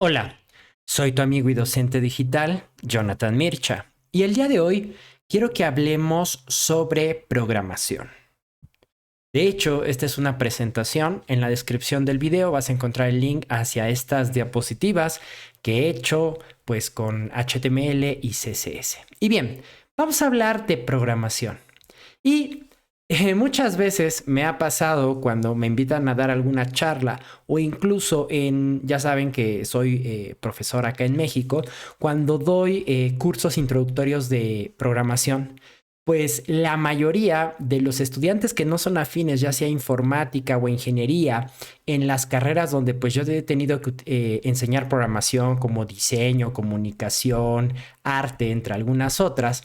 Hola, soy tu amigo y docente digital, Jonathan Mircha, y el día de hoy quiero que hablemos sobre programación. De hecho, esta es una presentación. En la descripción del video vas a encontrar el link hacia estas diapositivas que he hecho pues con HTML y CSS. Y bien, vamos a hablar de programación. Y muchas veces me ha pasado cuando me invitan a dar alguna charla o incluso ya saben que soy profesor acá en México, cuando doy cursos introductorios de programación, pues la mayoría de los estudiantes que no son afines, ya sea informática o ingeniería, en las carreras donde pues yo he tenido que enseñar programación como diseño, comunicación, arte, entre algunas otras,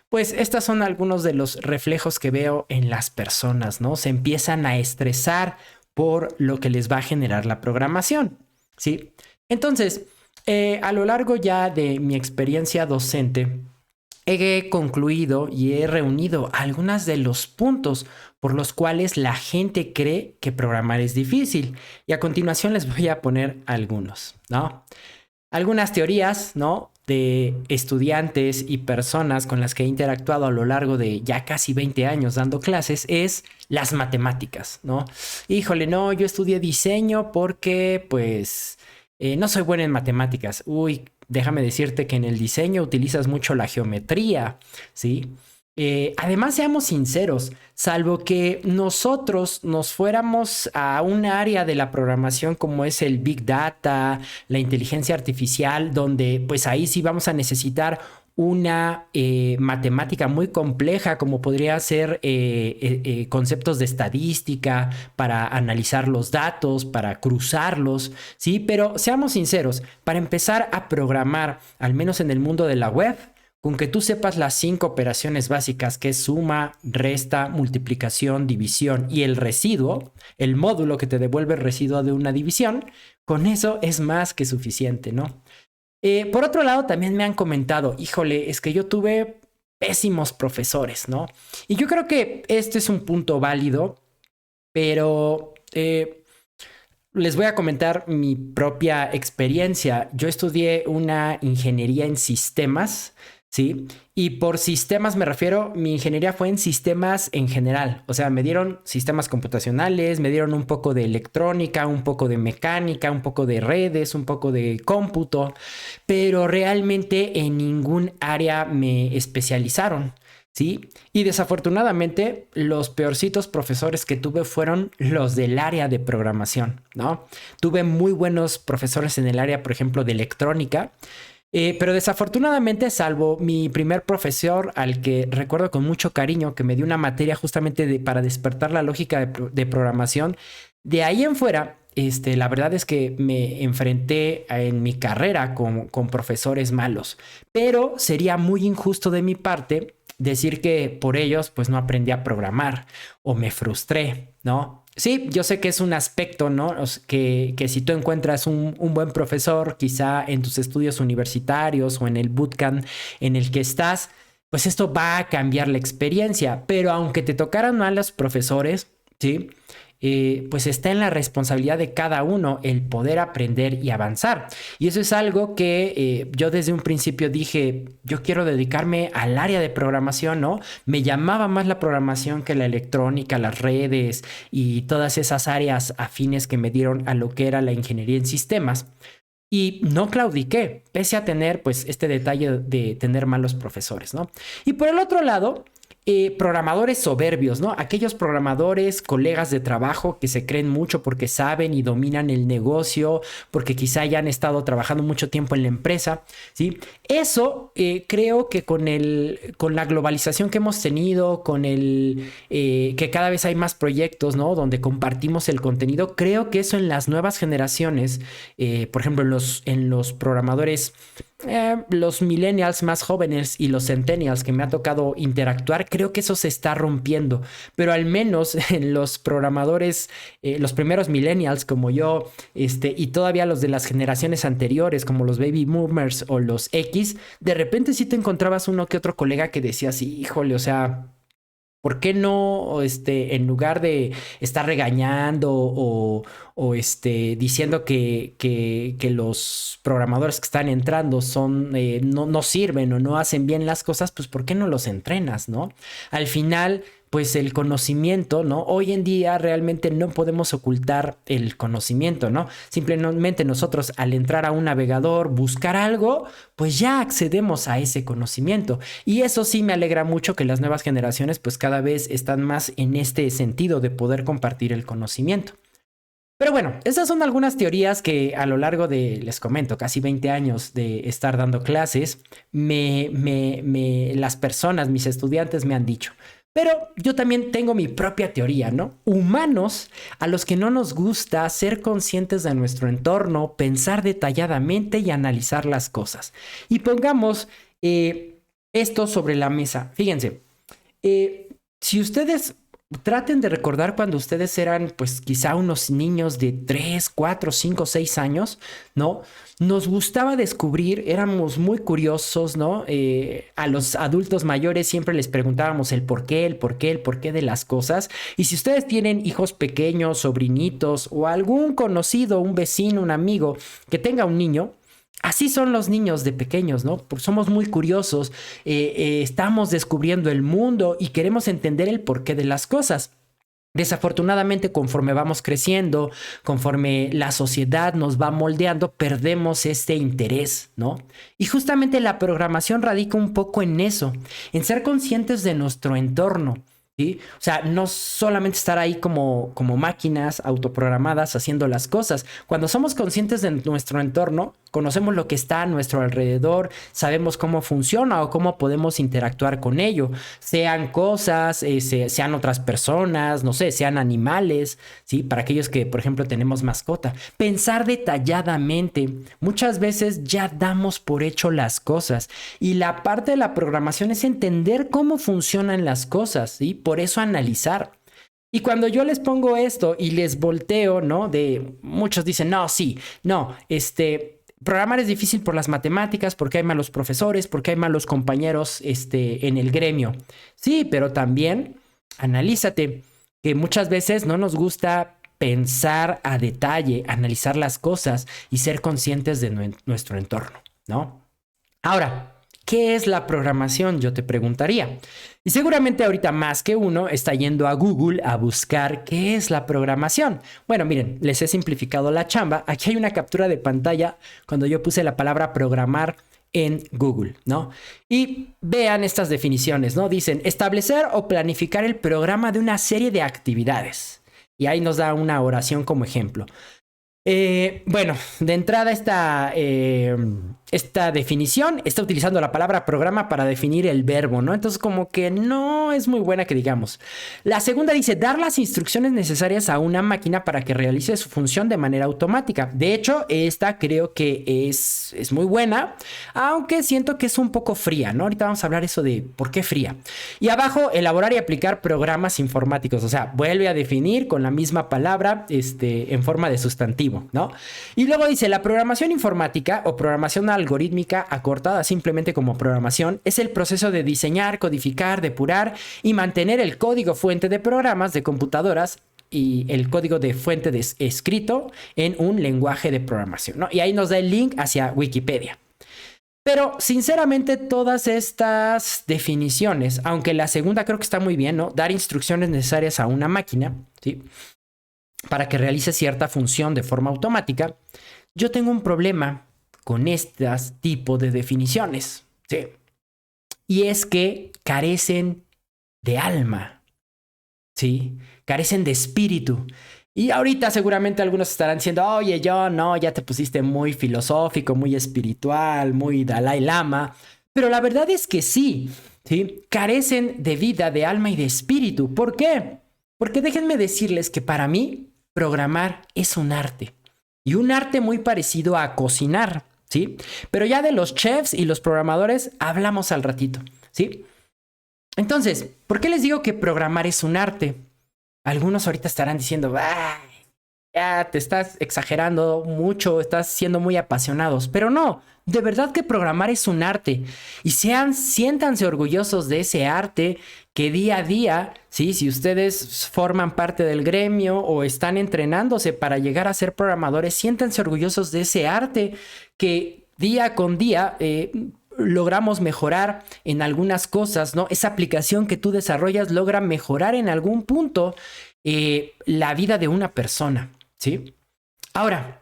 pues estas son algunos de los reflejos que veo en las personas, ¿no? Se empiezan a estresar por lo que les va a generar la programación, ¿sí? Entonces, a lo largo ya de mi experiencia docente, he concluido y he reunido algunos de los puntos por los cuales la gente cree que programar es difícil. Y a continuación les voy a poner algunos, ¿no? Algunas teorías, ¿no? De estudiantes y personas con las que he interactuado a lo largo de ya casi 20 años dando clases es las matemáticas, ¿no? Híjole, no, yo estudié diseño porque pues no soy bueno en matemáticas. Uy, déjame decirte que en el diseño utilizas mucho la geometría, ¿sí? Además, seamos sinceros, salvo que nosotros nos fuéramos a un área de la programación como es el Big Data, la inteligencia artificial, donde pues ahí sí vamos a necesitar una matemática muy compleja como podría ser conceptos de estadística para analizar los datos, para cruzarlos, ¿sí? Pero seamos sinceros, para empezar a programar, al menos en el mundo de la web, con que tú sepas las 5 operaciones básicas, que es suma, resta, multiplicación, división y el residuo, el módulo que te devuelve el residuo de una división, con eso es más que suficiente, ¿no? Por otro lado, también me han comentado, híjole, es que yo tuve pésimos profesores, ¿no? Y yo creo que este es un punto válido, pero les voy a comentar mi propia experiencia. Yo estudié una ingeniería en sistemas, ¿sí? Y por sistemas me refiero, mi ingeniería fue en sistemas en general. O sea, me dieron sistemas computacionales, me dieron un poco de electrónica, un poco de mecánica, un poco de redes, un poco de cómputo, pero realmente en ningún área me especializaron. ¿Sí? Y desafortunadamente los peorcitos profesores que tuve fueron los del área de programación, ¿no? Tuve muy buenos profesores en el área, por ejemplo, de electrónica, pero desafortunadamente, salvo mi primer profesor, al que recuerdo con mucho cariño, que me dio una materia justamente para despertar la lógica de programación, de ahí en fuera, la verdad es que me enfrenté en mi carrera con profesores malos, pero sería muy injusto de mi parte decir que por ellos pues no aprendí a programar o me frustré, ¿no? Sí, yo sé que es un aspecto, ¿no? Que si tú encuentras un buen profesor, quizá en tus estudios universitarios o en el bootcamp en el que estás, pues esto va a cambiar la experiencia. Pero aunque te tocaran malos profesores, ¿sí? Pues está en la responsabilidad de cada uno el poder aprender y avanzar. Y eso es algo que yo desde un principio dije, yo quiero dedicarme al área de programación, ¿no? Me llamaba más la programación que la electrónica, las redes y todas esas áreas afines que me dieron a lo que era la ingeniería en sistemas. Y no claudiqué, pese a tener pues este detalle de tener malos profesores, ¿no? Y por el otro lado, programadores soberbios, ¿no? Aquellos programadores, colegas de trabajo que se creen mucho porque saben y dominan el negocio, porque quizá ya han estado trabajando mucho tiempo en la empresa, ¿sí? Eso creo que con la globalización que hemos tenido, que cada vez hay más proyectos, ¿no? Donde compartimos el contenido, creo que eso en las nuevas generaciones, por ejemplo, en los programadores los millennials más jóvenes y los centennials que me ha tocado interactuar, creo que eso se está rompiendo, pero al menos en los programadores, los primeros millennials como yo, y todavía los de las generaciones anteriores como los baby boomers o los X, de repente sí te encontrabas uno que otro colega que decía así, híjole, o sea, ¿Por qué no, en lugar de estar regañando diciendo que los programadores que están entrando no sirven o no hacen bien las cosas, pues ¿por qué no los entrenas, no? Al final, pues el conocimiento, ¿no? Hoy en día realmente no podemos ocultar el conocimiento, ¿no? Simplemente nosotros al entrar a un navegador, buscar algo, pues ya accedemos a ese conocimiento. Y eso sí me alegra mucho que las nuevas generaciones pues cada vez están más en este sentido de poder compartir el conocimiento. Pero bueno, estas son algunas teorías que a lo largo de, les comento, casi 20 años de estar dando clases, las personas, mis estudiantes me han dicho. Pero yo también tengo mi propia teoría, ¿no? Humanos a los que no nos gusta ser conscientes de nuestro entorno, pensar detalladamente y analizar las cosas. Y pongamos esto sobre la mesa. Fíjense, si ustedes traten de recordar cuando ustedes eran, pues quizá unos niños de 3, 4, 5, 6 años, ¿no? Nos gustaba descubrir, éramos muy curiosos, ¿no? A los adultos mayores siempre les preguntábamos el por qué de las cosas. Y si ustedes tienen hijos pequeños, sobrinitos o algún conocido, un vecino, un amigo que tenga un niño, así son los niños de pequeños, ¿no? Porque somos muy curiosos, estamos descubriendo el mundo y queremos entender el porqué de las cosas. Desafortunadamente, conforme vamos creciendo, conforme la sociedad nos va moldeando, perdemos este interés, ¿no? Y justamente la programación radica un poco en eso, en ser conscientes de nuestro entorno, ¿sí? O sea, no solamente estar ahí como máquinas autoprogramadas haciendo las cosas. Cuando somos conscientes de nuestro entorno, conocemos lo que está a nuestro alrededor, sabemos cómo funciona o cómo podemos interactuar con ello. Sean cosas, sean otras personas, no sé, sean animales, ¿sí? Para aquellos que, por ejemplo, tenemos mascota. Pensar detalladamente. Muchas veces ya damos por hecho las cosas. Y la parte de la programación es entender cómo funcionan las cosas, ¿sí? Por eso analizar. Y cuando yo les pongo esto y les volteo, ¿no? Muchos dicen, no, sí, no, programar es difícil por las matemáticas, porque hay malos profesores, porque hay malos compañeros, en el gremio. Sí, pero también analízate que muchas veces no nos gusta pensar a detalle, analizar las cosas y ser conscientes de nuestro entorno, ¿no? Ahora, ¿qué es la programación? Yo te preguntaría. Y seguramente ahorita más que uno está yendo a Google a buscar qué es la programación. Bueno, miren, les he simplificado la chamba. Aquí hay una captura de pantalla cuando yo puse la palabra programar en Google, ¿no? Y vean estas definiciones, ¿no? Dicen establecer o planificar el programa de una serie de actividades. Y ahí nos da una oración como ejemplo. Bueno, de entrada esta definición está utilizando la palabra programa para definir el verbo, ¿no? Entonces como que no es muy buena que digamos. La segunda dice dar las instrucciones necesarias a una máquina para que realice su función de manera automática. De hecho, esta creo que es muy buena, aunque siento que es un poco fría, ¿no? Ahorita vamos a hablar eso de por qué fría. Y abajo, elaborar y aplicar programas informáticos. O sea, vuelve a definir con la misma palabra, en forma de sustantivo, ¿no? Y luego dice, la programación informática o programación algorítmica, acortada simplemente como programación, es el proceso de diseñar, codificar, depurar y mantener el código fuente de programas de computadoras y el código de fuente escrito en un lenguaje de programación, ¿no? Y ahí nos da el link hacia Wikipedia. Pero sinceramente todas estas definiciones, aunque la segunda creo que está muy bien, ¿no? Dar instrucciones necesarias a una máquina, ¿sí? Para que realice cierta función de forma automática, yo tengo un problema con este tipo de definiciones, ¿sí? Y es que carecen de alma, ¿sí? Carecen de espíritu. Y ahorita seguramente algunos estarán diciendo, oye, ya te pusiste muy filosófico, muy espiritual, muy Dalai Lama. Pero la verdad es que sí, ¿sí? Carecen de vida, de alma y de espíritu. ¿Por qué? Porque déjenme decirles que para mí programar es un arte. Y un arte muy parecido a cocinar, ¿sí? Pero ya de los chefs y los programadores hablamos al ratito, ¿sí? Entonces, ¿por qué les digo que programar es un arte? Algunos ahorita estarán diciendo, ¡ay! ya te estás exagerando mucho, estás siendo muy apasionados. Pero no, de verdad que programar es un arte. Y siéntanse orgullosos de ese arte que día a día, ¿sí? Si ustedes forman parte del gremio o están entrenándose para llegar a ser programadores, siéntanse orgullosos de ese arte que día con día logramos mejorar en algunas cosas, ¿no? Esa aplicación que tú desarrollas logra mejorar en algún punto la vida de una persona, ¿sí? Ahora,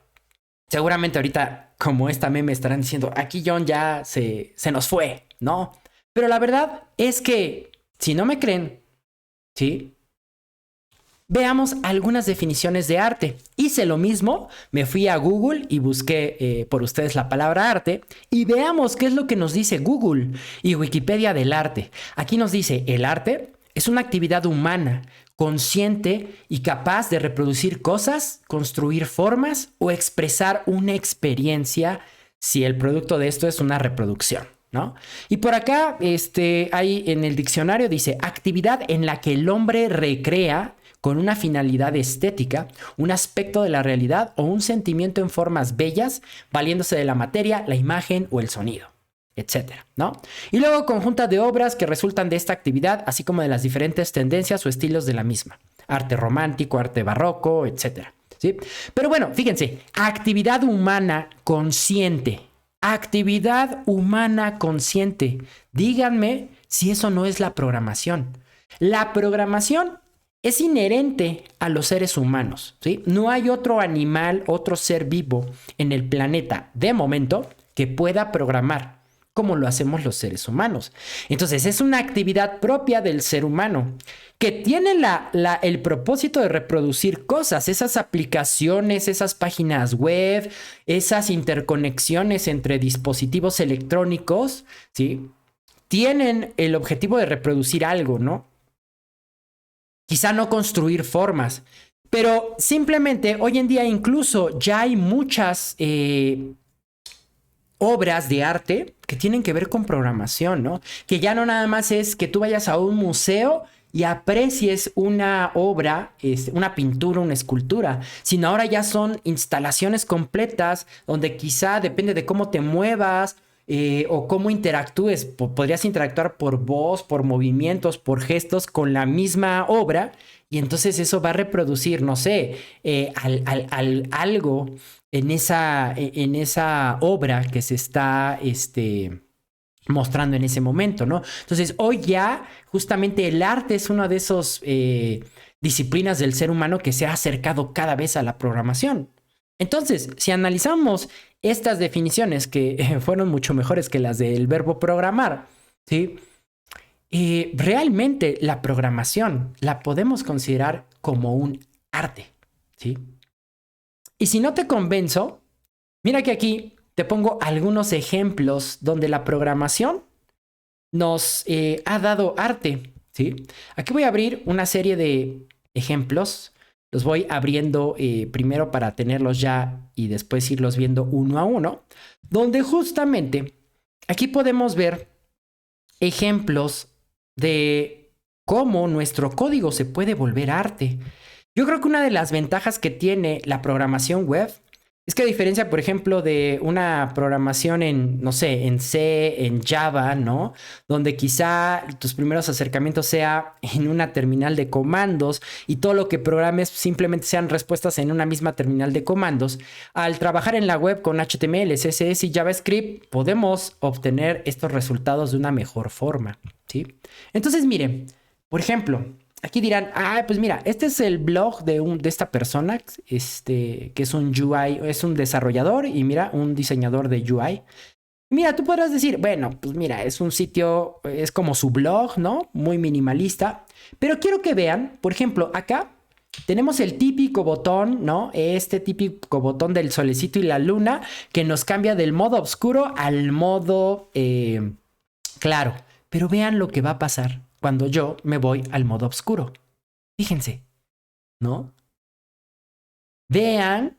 seguramente ahorita, como esta meme, estarán diciendo, aquí John ya se nos fue, ¿no? Pero la verdad es que, si no me creen, ¿sí? Veamos algunas definiciones de arte. Hice lo mismo, me fui a Google y busqué por ustedes la palabra arte y veamos qué es lo que nos dice Google y Wikipedia del arte. Aquí nos dice, el arte es una actividad humana, consciente y capaz de reproducir cosas, construir formas o expresar una experiencia si el producto de esto es una reproducción, ¿no? Y por acá, hay en el diccionario dice, actividad en la que el hombre recrea con una finalidad estética, un aspecto de la realidad o un sentimiento en formas bellas, valiéndose de la materia, la imagen o el sonido, etcétera, ¿no? Y luego conjunta de obras que resultan de esta actividad, así como de las diferentes tendencias o estilos de la misma. Arte romántico, arte barroco, etcétera, ¿sí? Pero bueno, fíjense, actividad humana consciente. Actividad humana consciente. Díganme si eso no es la programación. La programación es inherente a los seres humanos, ¿sí? No hay otro animal, otro ser vivo en el planeta, de momento, que pueda programar como lo hacemos los seres humanos. Entonces, es una actividad propia del ser humano que tiene el propósito de reproducir cosas, esas aplicaciones, esas páginas web, esas interconexiones entre dispositivos electrónicos, ¿sí? Tienen el objetivo de reproducir algo, ¿no? Quizá no construir formas, pero simplemente hoy en día incluso ya hay muchas obras de arte que tienen que ver con programación, ¿no? Que ya no nada más es que tú vayas a un museo y aprecies una obra, una pintura, una escultura, sino ahora ya son instalaciones completas donde quizá depende de cómo te muevas, o cómo interactúes. Podrías interactuar por voz, por movimientos, por gestos con la misma obra y entonces eso va a reproducir, no sé, algo en esa obra que se está mostrando en ese momento, ¿no? Entonces hoy ya justamente el arte es una de esas disciplinas del ser humano que se ha acercado cada vez a la programación. Entonces, si analizamos estas definiciones que fueron mucho mejores que las del verbo programar, ¿sí? Realmente la programación la podemos considerar como un arte, ¿sí? Y si no te convenzo, mira que aquí te pongo algunos ejemplos donde la programación nos ha dado arte, ¿sí? Aquí voy a abrir una serie de ejemplos. Los voy abriendo primero para tenerlos ya y después irlos viendo uno a uno, donde justamente aquí podemos ver ejemplos de cómo nuestro código se puede volver arte. Yo creo que una de las ventajas que tiene la programación web es que a diferencia, por ejemplo, de una programación en, no sé, en C, en Java, ¿no? Donde quizá tus primeros acercamientos sea en una terminal de comandos y todo lo que programes simplemente sean respuestas en una misma terminal de comandos. Al trabajar en la web con HTML, CSS y JavaScript, podemos obtener estos resultados de una mejor forma, ¿sí? Entonces, miren, por ejemplo, aquí dirán, pues mira, este es el blog de esta persona, que es un UI, es un desarrollador y mira, un diseñador de UI. Mira, tú podrás decir, bueno, pues mira, es un sitio, es como su blog, ¿no? Muy minimalista. Pero quiero que vean, por ejemplo, acá tenemos el típico botón, ¿no? Este típico botón del solecito y la luna que nos cambia del modo oscuro al modo claro. Pero vean lo que va a pasar cuando yo me voy al modo oscuro. Fíjense, ¿no? Vean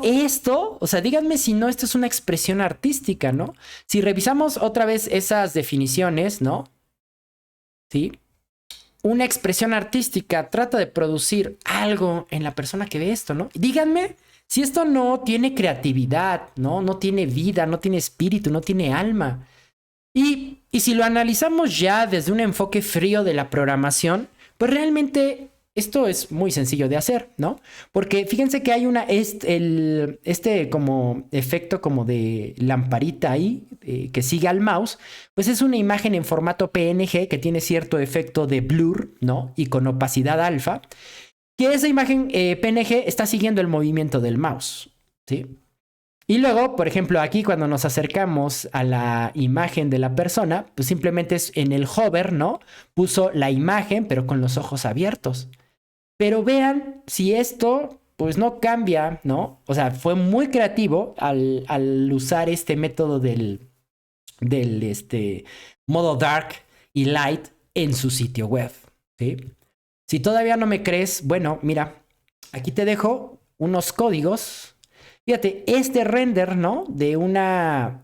esto, o sea, díganme si no, esto es una expresión artística, ¿no? Si revisamos otra vez esas definiciones, ¿no? ¿Sí? una expresión artística trata de producir algo en la persona que ve esto, ¿no? Díganme si esto no tiene creatividad, ¿no? No tiene vida, no tiene espíritu, no tiene alma. Y si lo analizamos ya desde un enfoque frío de la programación, pues realmente esto es muy sencillo de hacer, ¿no? Porque fíjense que hay este como efecto como de lamparita ahí que sigue al mouse, pues es una imagen en formato PNG que tiene cierto efecto de blur, ¿no? Y con opacidad alfa, que esa imagen PNG está siguiendo el movimiento del mouse, ¿sí? Y luego, por ejemplo, aquí cuando nos acercamos a la imagen de la persona, pues simplemente es en el hover, ¿no? Puso la imagen, pero con los ojos abiertos. Pero vean si esto, pues no cambia, ¿no? O sea, fue muy creativo al usar este método del modo dark y light en su sitio web, ¿sí? Si todavía no me crees, bueno, mira, aquí te dejo unos códigos. Fíjate, este render, ¿no? De una,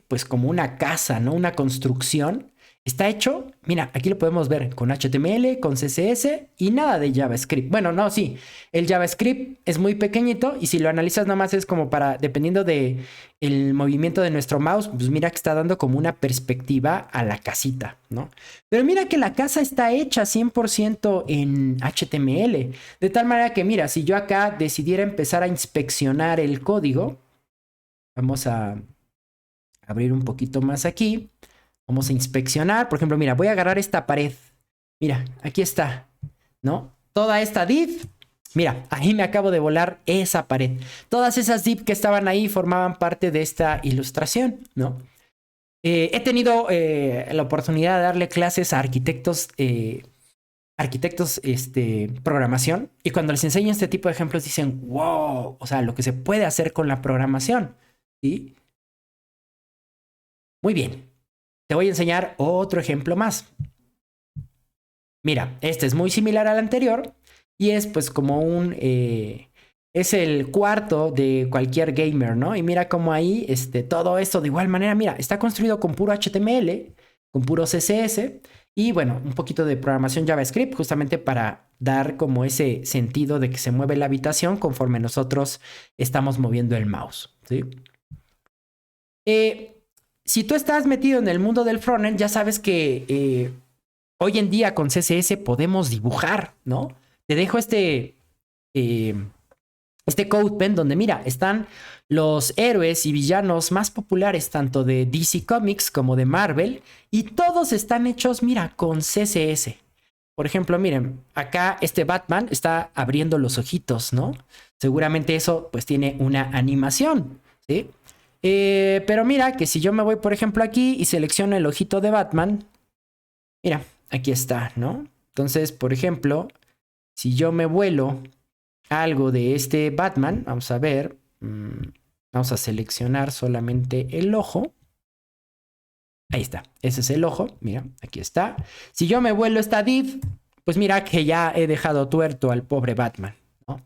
pues como una casa, ¿no? Una construcción. Está hecho, mira, aquí lo podemos ver con HTML, con CSS y nada de JavaScript. Bueno, no, sí, el JavaScript es muy pequeñito y si lo analizas nada más es como para, dependiendo de el movimiento de nuestro mouse, pues mira que está dando como una perspectiva a la casita, ¿no? Pero mira que la casa está hecha 100% en HTML. De tal manera que, mira, si yo acá decidiera empezar a inspeccionar el código, vamos a abrir un poquito más aquí. Vamos a inspeccionar. Por ejemplo, mira, voy a agarrar esta pared. Mira, aquí está, ¿no? Toda esta div. Mira, ahí me acabo de volar esa pared. Todas esas div que estaban ahí formaban parte de esta ilustración, ¿no? He tenido la oportunidad de darle clases a arquitectos, programación. Y cuando les enseño este tipo de ejemplos dicen, wow, o sea, lo que se puede hacer con la programación. ¿Sí? Muy bien. Te voy a enseñar otro ejemplo más. Mira, este es muy similar al anterior y es pues como es el cuarto de cualquier gamer, ¿no? Y mira cómo ahí todo esto de igual manera, mira, está construido con puro HTML, con puro CSS y bueno, un poquito de programación JavaScript justamente para dar como ese sentido de que se mueve la habitación conforme nosotros estamos moviendo el mouse, ¿sí? Si tú estás metido en el mundo del frontend, ya sabes que hoy en día con CSS podemos dibujar, ¿no? Te dejo este CodePen donde, mira, están los héroes y villanos más populares tanto de DC Comics como de Marvel y todos están hechos, mira, con CSS. Por ejemplo, miren, acá este Batman está abriendo los ojitos, ¿no? Seguramente eso pues tiene una animación, ¿sí? Pero mira que si yo me voy, por ejemplo, aquí y selecciono el ojito de Batman, mira, aquí está, ¿no? Entonces, por ejemplo, si yo me vuelo algo de este Batman, vamos a ver, vamos a seleccionar solamente el ojo. Ahí está, ese es el ojo, mira, aquí está. Si yo me vuelo esta div, pues mira que ya he dejado tuerto al pobre Batman, ¿no?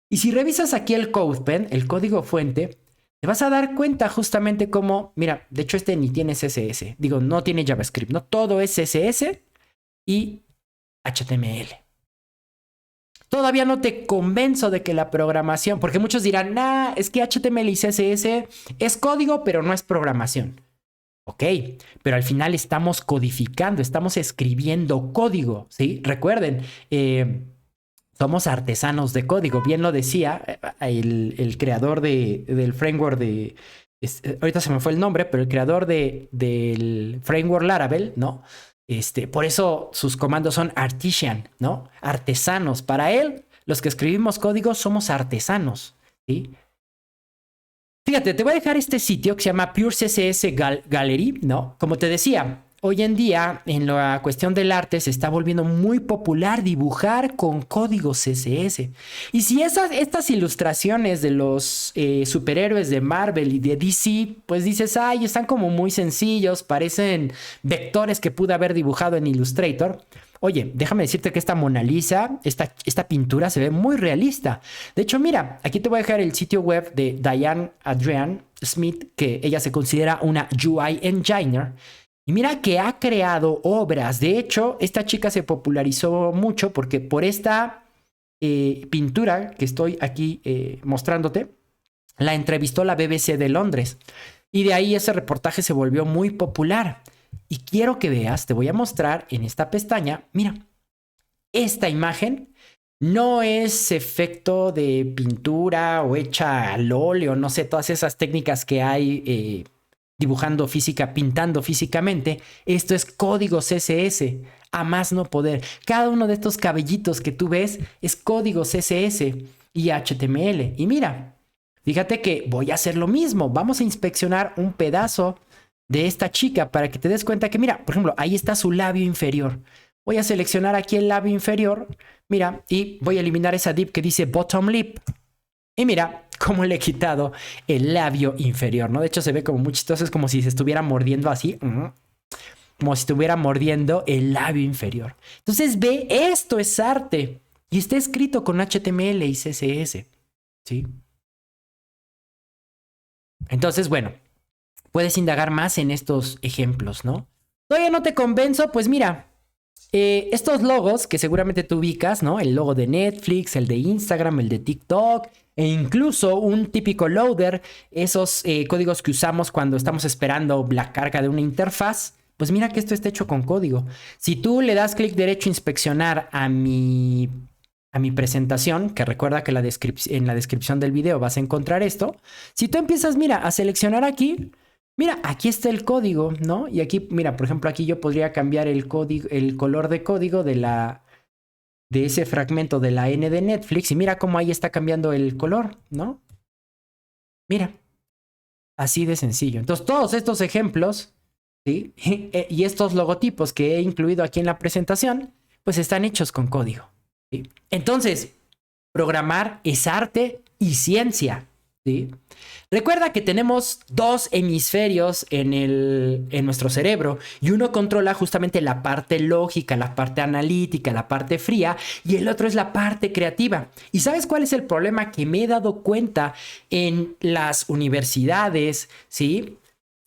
Y si revisas aquí el CodePen, el código fuente, te vas a dar cuenta justamente como, mira, de hecho este ni tiene CSS, digo, no tiene JavaScript, no todo es CSS y HTML. Todavía no te convenzo de que la programación, porque muchos dirán, nah, es que HTML y CSS es código, pero no es programación. Ok, pero al final estamos codificando, estamos escribiendo código, ¿sí? Recuerden, somos artesanos de código. Bien lo decía el creador del framework de... ahorita se me fue el nombre, pero el creador del framework Laravel, ¿no? Por eso sus comandos son artisan, ¿no? Artesanos. Para él, los que escribimos código somos artesanos, ¿sí? Fíjate, te voy a dejar este sitio que se llama Pure CSS Gallery, ¿no? Como te decía, hoy en día en la cuestión del arte se está volviendo muy popular dibujar con código CSS. Y si estas ilustraciones de los superhéroes de Marvel y de DC, pues dices, ay, están como muy sencillos, parecen vectores que pude haber dibujado en Illustrator. Oye, déjame decirte que esta Mona Lisa, esta pintura se ve muy realista. De hecho, mira, aquí te voy a dejar el sitio web de Diane Adrian Smith, que ella se considera una UI engineer. Y mira que ha creado obras. De hecho, esta chica se popularizó mucho porque por esta pintura que estoy aquí mostrándote, la entrevistó la BBC de Londres. Y de ahí ese reportaje se volvió muy popular. Y quiero que veas, te voy a mostrar en esta pestaña, mira, esta imagen no es efecto de pintura o hecha al óleo, no sé, todas esas técnicas que hay dibujando física, pintando físicamente. Esto es código CSS, a más no poder. Cada uno de estos cabellitos que tú ves es código CSS y HTML. Y mira, fíjate que voy a hacer lo mismo. Vamos a inspeccionar un pedazo de esta chica para que te des cuenta que, mira, por ejemplo, ahí está su labio inferior. Voy a seleccionar aquí el labio inferior, mira, y voy a eliminar esa div que dice bottom lip. Y mira cómo le he quitado el labio inferior, ¿no? De hecho se ve como muy chistoso, es como si se estuviera mordiendo así, como si estuviera mordiendo el labio inferior. Entonces ve, esto es arte y está escrito con HTML y CSS, ¿sí? Entonces, bueno, puedes indagar más en estos ejemplos, ¿no? ¿Todavía no te convenzo? Pues mira, estos logos que seguramente tú ubicas, ¿no? El logo de Netflix, el de Instagram, el de TikTok, e incluso un típico loader, esos códigos que usamos cuando estamos esperando la carga de una interfaz. Pues mira que esto está hecho con código. Si tú le das clic derecho a inspeccionar a mi presentación, que recuerda que en la descripción del video vas a encontrar esto. Si tú empiezas, mira, a seleccionar aquí, mira, aquí está el código, ¿no? Y aquí, mira, por ejemplo, aquí yo podría cambiar el código, el color de código de ese fragmento de la N de Netflix. Y mira cómo ahí está cambiando el color, ¿no? Mira, así de sencillo. Entonces, todos estos ejemplos, ¿sí? Y estos logotipos que he incluido aquí en la presentación, pues están hechos con código, ¿sí? Entonces, programar es arte y ciencia, ¿sí? Recuerda que tenemos dos hemisferios en nuestro cerebro y uno controla justamente la parte lógica, la parte analítica, la parte fría y el otro es la parte creativa. ¿Y sabes cuál es el problema que me he dado cuenta en las universidades, ¿sí?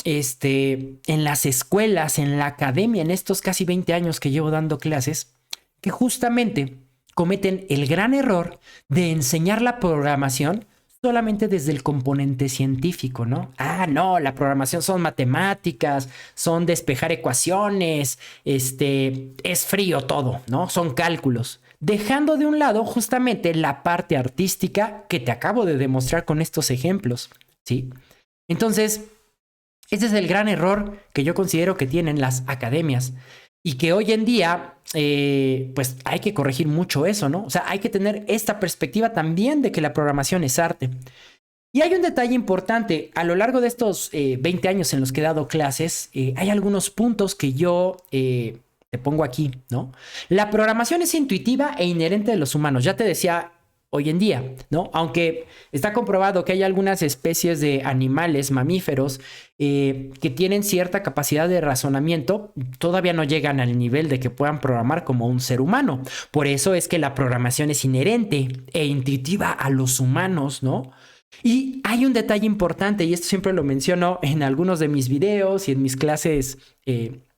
En las escuelas, en la academia, en estos casi 20 años que llevo dando clases, que justamente cometen el gran error de enseñar la programación solamente desde el componente científico, ¿no? Ah, no, la programación son matemáticas, son despejar ecuaciones, es frío todo, ¿no? Son cálculos. Dejando de un lado justamente la parte artística que te acabo de demostrar con estos ejemplos, ¿sí? Entonces, ese es el gran error que yo considero que tienen las academias y que hoy en día, pues hay que corregir mucho eso, ¿no? O sea, hay que tener esta perspectiva también de que la programación es arte. Y hay un detalle importante, a lo largo de estos 20 años en los que he dado clases, hay algunos puntos que yo te pongo aquí, ¿no? La programación es intuitiva e inherente de los humanos, ya te decía hoy en día, ¿no? Aunque está comprobado que hay algunas especies de animales, mamíferos, que tienen cierta capacidad de razonamiento, todavía no llegan al nivel de que puedan programar como un ser humano. Por eso es que la programación es inherente e intuitiva a los humanos, ¿no? Y hay un detalle importante, y esto siempre lo menciono en algunos de mis videos y en mis clases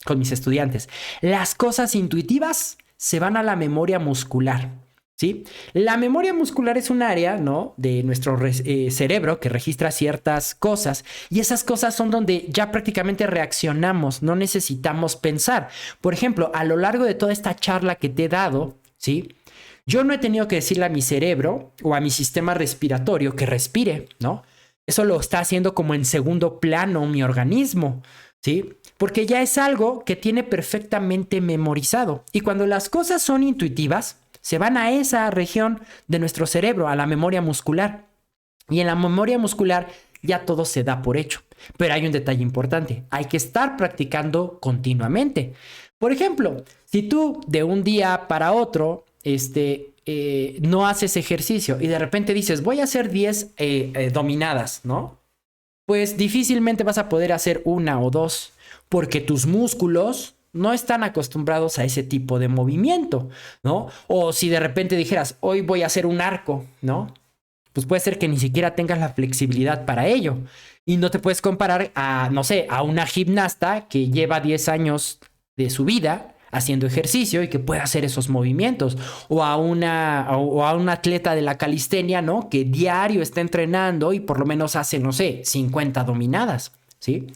con mis estudiantes. Las cosas intuitivas se van a la memoria muscular, ¿sí? La memoria muscular es un área, ¿no?, de nuestro cerebro que registra ciertas cosas y esas cosas son donde ya prácticamente reaccionamos, no necesitamos pensar. Por ejemplo, a lo largo de toda esta charla que te he dado, ¿sí?, yo no he tenido que decirle a mi cerebro o a mi sistema respiratorio que respire, ¿no? Eso lo está haciendo como en segundo plano mi organismo, ¿sí? Porque ya es algo que tiene perfectamente memorizado. Y cuando las cosas son intuitivas, se van a esa región de nuestro cerebro, a la memoria muscular. Y en la memoria muscular ya todo se da por hecho. Pero hay un detalle importante. Hay que estar practicando continuamente. Por ejemplo, si tú de un día para otro no haces ejercicio y de repente dices, voy a hacer 10 dominadas, ¿no? Pues difícilmente vas a poder hacer una o dos porque tus músculos no están acostumbrados a ese tipo de movimiento, ¿no? O si de repente dijeras, hoy voy a hacer un arco, ¿no? Pues puede ser que ni siquiera tengas la flexibilidad para ello. Y no te puedes comparar a, no sé, a una gimnasta que lleva 10 años de su vida haciendo ejercicio y que puede hacer esos movimientos. O a un atleta de la calistenia, ¿no? Que diario está entrenando y por lo menos hace, no sé, 50 dominadas. ¿Sí?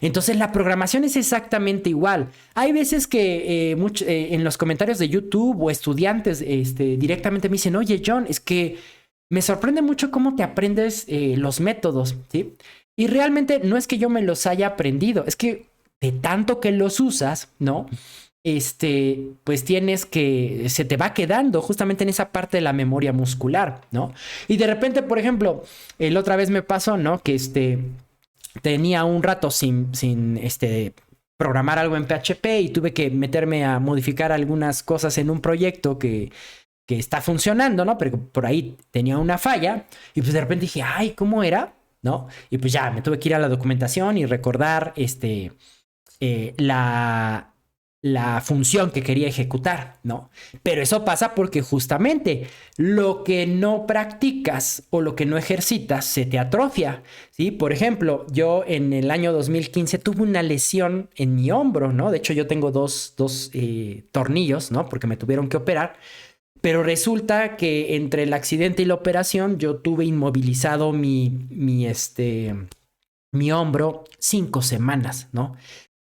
Entonces la programación es exactamente igual. Hay veces que en los comentarios de YouTube o estudiantes directamente me dicen, oye John, es que me sorprende mucho cómo te aprendes los métodos, ¿sí? Y realmente no es que yo me los haya aprendido, es que de tanto que los usas, ¿no? Pues tienes que, se te va quedando justamente en esa parte de la memoria muscular, ¿no? Y de repente, por ejemplo, la otra vez me pasó, ¿no? Que tenía un rato sin programar algo en PHP y tuve que meterme a modificar algunas cosas en un proyecto que está funcionando, ¿no? Pero por ahí tenía una falla y pues de repente dije, ay, ¿cómo era? ¿No? Y pues ya me tuve que ir a la documentación y recordar la función que quería ejecutar, ¿no? Pero eso pasa porque justamente lo que no practicas o lo que no ejercitas se te atrofia, ¿sí? Por ejemplo, yo en el año 2015 tuve una lesión en mi hombro, ¿no? De hecho, yo tengo dos tornillos, ¿no? Porque me tuvieron que operar. Pero resulta que entre el accidente y la operación yo tuve inmovilizado mi hombro 5 semanas, ¿no?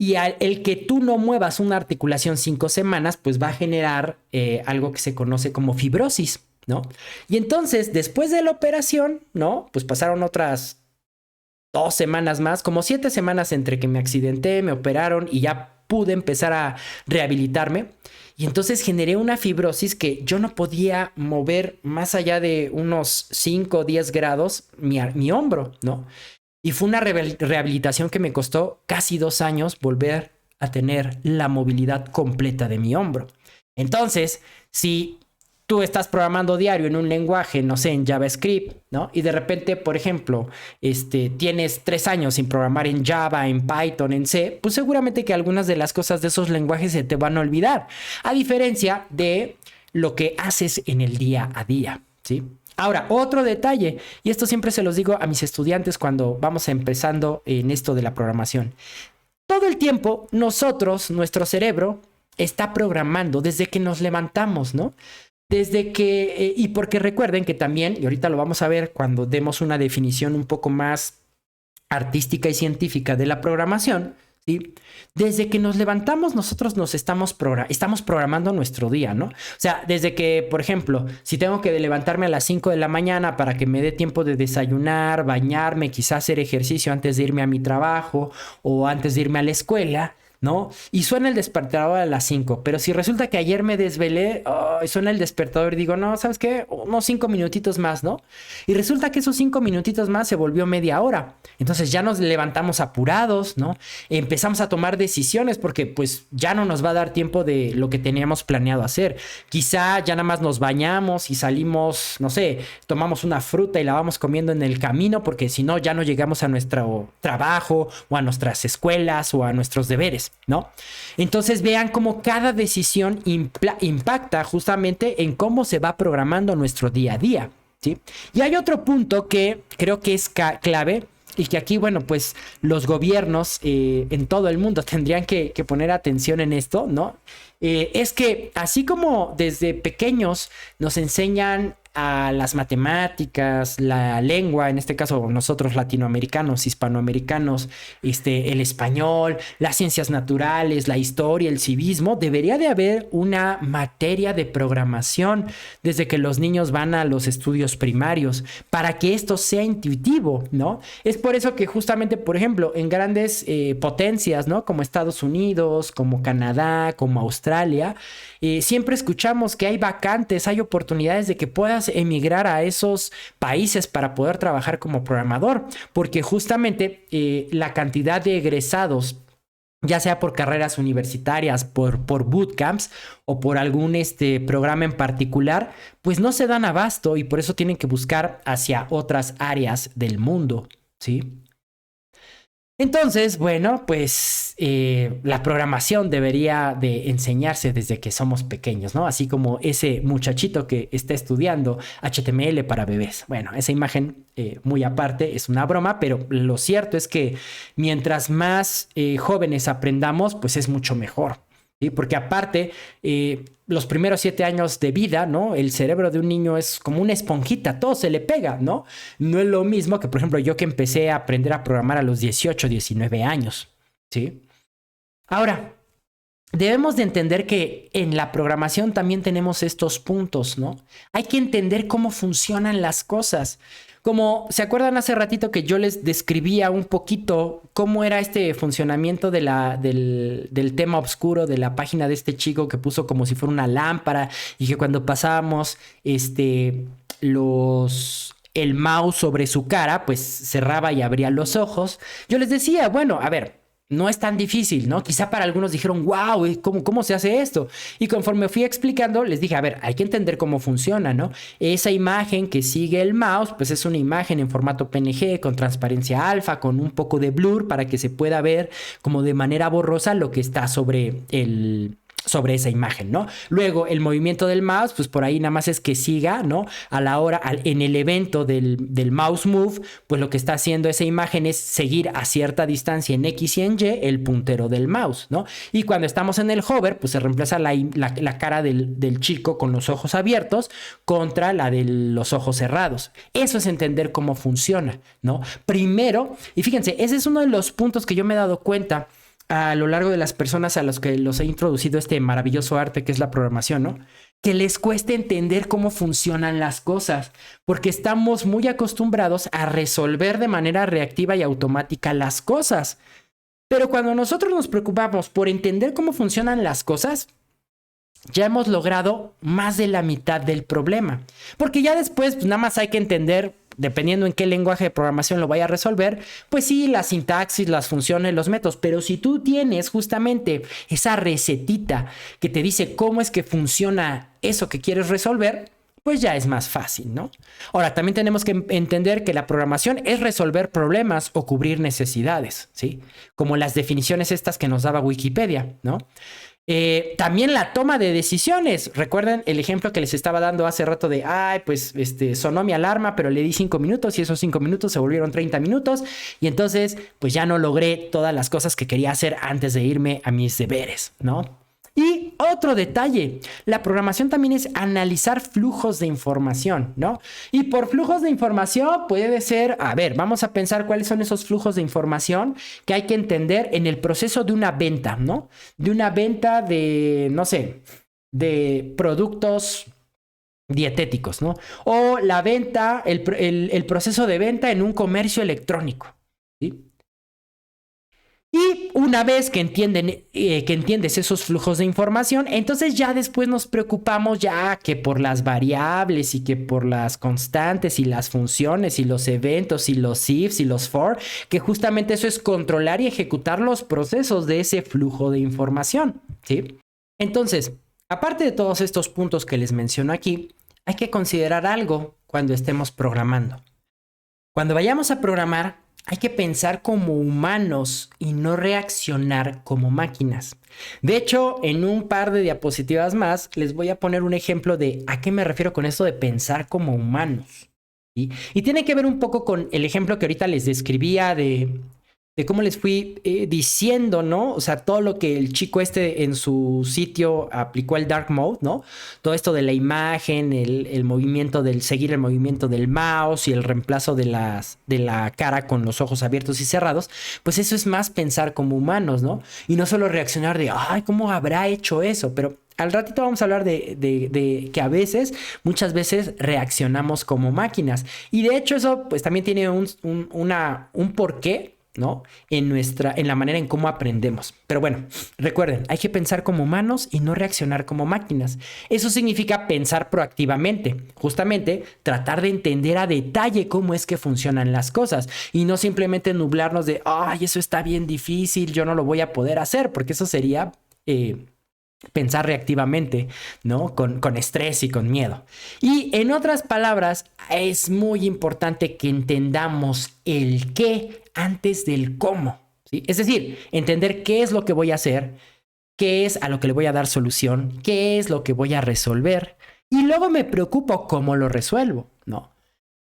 Y el que tú no muevas una articulación 5 semanas, pues va a generar algo que se conoce como fibrosis, ¿no? Y entonces, después de la operación, ¿no? Pues pasaron otras 2 semanas más, como 7 semanas entre que me accidenté, me operaron y ya pude empezar a rehabilitarme. Y entonces generé una fibrosis que yo no podía mover más allá de unos 5 o 10 grados mi hombro, ¿no? Y fue una rehabilitación que me costó casi 2 años volver a tener la movilidad completa de mi hombro. Entonces, si tú estás programando diario en un lenguaje, no sé, en JavaScript, ¿no? Y de repente, por ejemplo, tienes 3 años sin programar en Java, en Python, en C, pues seguramente que algunas de las cosas de esos lenguajes se te van a olvidar. A diferencia de lo que haces en el día a día, ¿sí? Ahora, otro detalle, y esto siempre se los digo a mis estudiantes cuando vamos empezando en esto de la programación. Todo el tiempo, nuestro cerebro, está programando desde que nos levantamos, ¿no? Desde que, y porque recuerden que también, y ahorita lo vamos a ver cuando demos una definición un poco más artística y científica de la programación, ¿sí? Desde que nos levantamos, nosotros estamos programando nuestro día, ¿no? O sea, desde que, por ejemplo, si tengo que levantarme a las 5 de la mañana para que me dé tiempo de desayunar, bañarme, quizás hacer ejercicio antes de irme a mi trabajo o antes de irme a la escuela, ¿no? Y suena el despertador a las 5, pero si resulta que ayer me desvelé, suena el despertador y digo, no, ¿sabes qué? Unos 5 minutitos más, ¿no? Y resulta que esos 5 minutitos más se volvió media hora. Entonces ya nos levantamos apurados, ¿no? Empezamos a tomar decisiones porque pues ya no nos va a dar tiempo de lo que teníamos planeado hacer. Quizá ya nada más nos bañamos y salimos, no sé, tomamos una fruta y la vamos comiendo en el camino porque si no ya no llegamos a nuestro trabajo o a nuestras escuelas o a nuestros deberes, ¿no? Entonces vean cómo cada decisión impacta justamente en cómo se va programando nuestro día a día, ¿sí? Y hay otro punto que creo que es clave y que aquí, bueno, pues los gobiernos en todo el mundo tendrían que poner atención en esto, ¿no? Es que así como desde pequeños nos enseñan a las matemáticas, la lengua, en este caso nosotros latinoamericanos, hispanoamericanos, el español, las ciencias naturales, la historia, el civismo, debería de haber una materia de programación desde que los niños van a los estudios primarios para que esto sea intuitivo, ¿no? Es por eso que justamente, por ejemplo, en grandes potencias, ¿no? Como Estados Unidos, como Canadá, como Australia, siempre escuchamos que hay vacantes, hay oportunidades de que puedas emigrar a esos países para poder trabajar como programador, porque justamente la cantidad de egresados, ya sea por carreras universitarias, por bootcamps o por algún programa en particular, pues no se dan abasto y por eso tienen que buscar hacia otras áreas del mundo, ¿sí? Entonces, bueno, pues la programación debería de enseñarse desde que somos pequeños, ¿no? Así como ese muchachito que está estudiando HTML para bebés. Bueno, esa imagen muy aparte es una broma, pero lo cierto es que mientras más jóvenes aprendamos, pues es mucho mejor. ¿Sí? Porque aparte, los primeros 7 años de vida, ¿no? El cerebro de un niño es como una esponjita, todo se le pega, ¿no? No es lo mismo que, por ejemplo, yo que empecé a aprender a programar a los 18, 19 años, ¿sí? Ahora, debemos de entender que en la programación también tenemos estos puntos, ¿no? Hay que entender cómo funcionan las cosas. Como se acuerdan hace ratito que yo les describía un poquito cómo era este funcionamiento del tema oscuro de la página de este chico que puso como si fuera una lámpara y que cuando pasábamos el mouse sobre su cara, pues cerraba y abría los ojos. Yo les decía, bueno, a ver, no es tan difícil, ¿no? Quizá para algunos dijeron, wow, ¿cómo se hace esto? Y conforme fui explicando, les dije, a ver, hay que entender cómo funciona, ¿no? Esa imagen que sigue el mouse, pues es una imagen en formato PNG con transparencia alfa, con un poco de blur para que se pueda ver como de manera borrosa lo que está sobre esa imagen, ¿no? Luego el movimiento del mouse, pues por ahí nada más es que siga, ¿no? A la hora, en el evento del mouse move, pues lo que está haciendo esa imagen es seguir a cierta distancia en X y en Y el puntero del mouse, ¿no? Y cuando estamos en el hover, pues se reemplaza la cara del chico con los ojos abiertos contra la de los ojos cerrados. Eso es entender cómo funciona, ¿no? Primero, y fíjense, ese es uno de los puntos que yo me he dado cuenta a lo largo de las personas a los que los he introducido este maravilloso arte que es la programación, ¿no? Que les cueste entender cómo funcionan las cosas, porque estamos muy acostumbrados a resolver de manera reactiva y automática las cosas. Pero cuando nosotros nos preocupamos por entender cómo funcionan las cosas, ya hemos logrado más de la mitad del problema. Porque ya después, pues, nada más hay que entender, dependiendo en qué lenguaje de programación lo vaya a resolver, pues sí, la sintaxis, las funciones, los métodos. Pero si tú tienes justamente esa recetita que te dice cómo es que funciona eso que quieres resolver, pues ya es más fácil, ¿no? Ahora, también tenemos que entender que la programación es resolver problemas o cubrir necesidades, ¿sí? Como las definiciones estas que nos daba Wikipedia, ¿no? También la toma de decisiones. Recuerden el ejemplo que les estaba dando hace rato de, pues sonó mi alarma, pero le di 5 minutos y esos 5 minutos se volvieron 30 minutos y entonces pues ya no logré todas las cosas que quería hacer antes de irme a mis deberes, ¿no? Y otro detalle, la programación también es analizar flujos de información, ¿no? Y por flujos de información puede ser, a ver, vamos a pensar cuáles son esos flujos de información que hay que entender en el proceso de una venta, ¿no? De una venta de, no sé, de productos dietéticos, ¿no? O la venta, el proceso de venta en un comercio electrónico, ¿sí? Y una vez que entiendes esos flujos de información, entonces ya después nos preocupamos ya que por las variables y que por las constantes y las funciones y los eventos y los ifs y los for, que justamente eso es controlar y ejecutar los procesos de ese flujo de información, ¿sí? Entonces, aparte de todos estos puntos que les menciono aquí, hay que considerar algo cuando estemos programando. Cuando vayamos a programar, hay que pensar como humanos y no reaccionar como máquinas. De hecho, en un par de diapositivas más, les voy a poner un ejemplo de a qué me refiero con esto de pensar como humanos, ¿sí? Y tiene que ver un poco con el ejemplo que ahorita les describía de cómo les fui diciendo, ¿no? O sea, todo lo que el chico en su sitio aplicó el dark mode, ¿no? Todo esto de la imagen, el movimiento seguir el movimiento del mouse y el reemplazo de la cara con los ojos abiertos y cerrados, pues eso es más pensar como humanos, ¿no? Y no solo reaccionar de, ay, ¿cómo habrá hecho eso? Pero al ratito vamos a hablar de que muchas veces reaccionamos como máquinas. Y de hecho eso pues también tiene un porqué, ¿no? En la manera en cómo aprendemos. Pero bueno, recuerden, hay que pensar como humanos y no reaccionar como máquinas. Eso significa pensar proactivamente, justamente tratar de entender a detalle cómo es que funcionan las cosas y no simplemente nublarnos de, ay, eso está bien difícil, yo no lo voy a poder hacer, porque eso sería pensar reactivamente, ¿no? Con estrés y con miedo. Y en otras palabras, es muy importante que entendamos el qué antes del cómo, ¿sí? Es decir, entender qué es lo que voy a hacer, qué es a lo que le voy a dar solución, qué es lo que voy a resolver, y luego me preocupo cómo lo resuelvo, ¿no?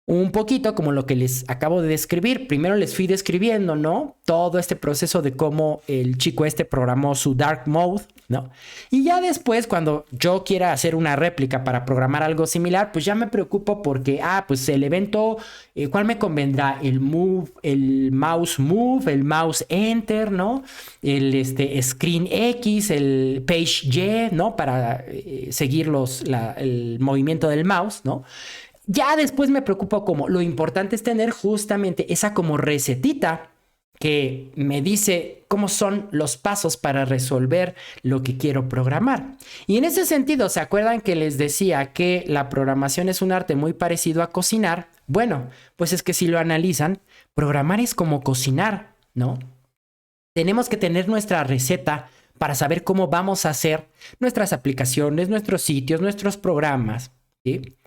Un poquito como lo que les acabo de describir. Primero les fui describiendo, ¿no? Todo este proceso de cómo el chico este programó su dark mode, ¿no? Y ya después, cuando yo quiera hacer una réplica para programar algo similar, pues ya me preocupo porque, pues el evento, ¿cuál me convendrá? El move, el mouse enter, ¿no? El screen X, el page Y, ¿no? Para seguir el movimiento del mouse, ¿no? Ya después me preocupo como lo importante es tener justamente esa como recetita que me dice cómo son los pasos para resolver lo que quiero programar. Y en ese sentido, ¿se acuerdan que les decía que la programación es un arte muy parecido a cocinar? Bueno, pues es que si lo analizan, programar es como cocinar, ¿no? Tenemos que tener nuestra receta para saber cómo vamos a hacer nuestras aplicaciones, nuestros sitios, nuestros programas, ¿sí?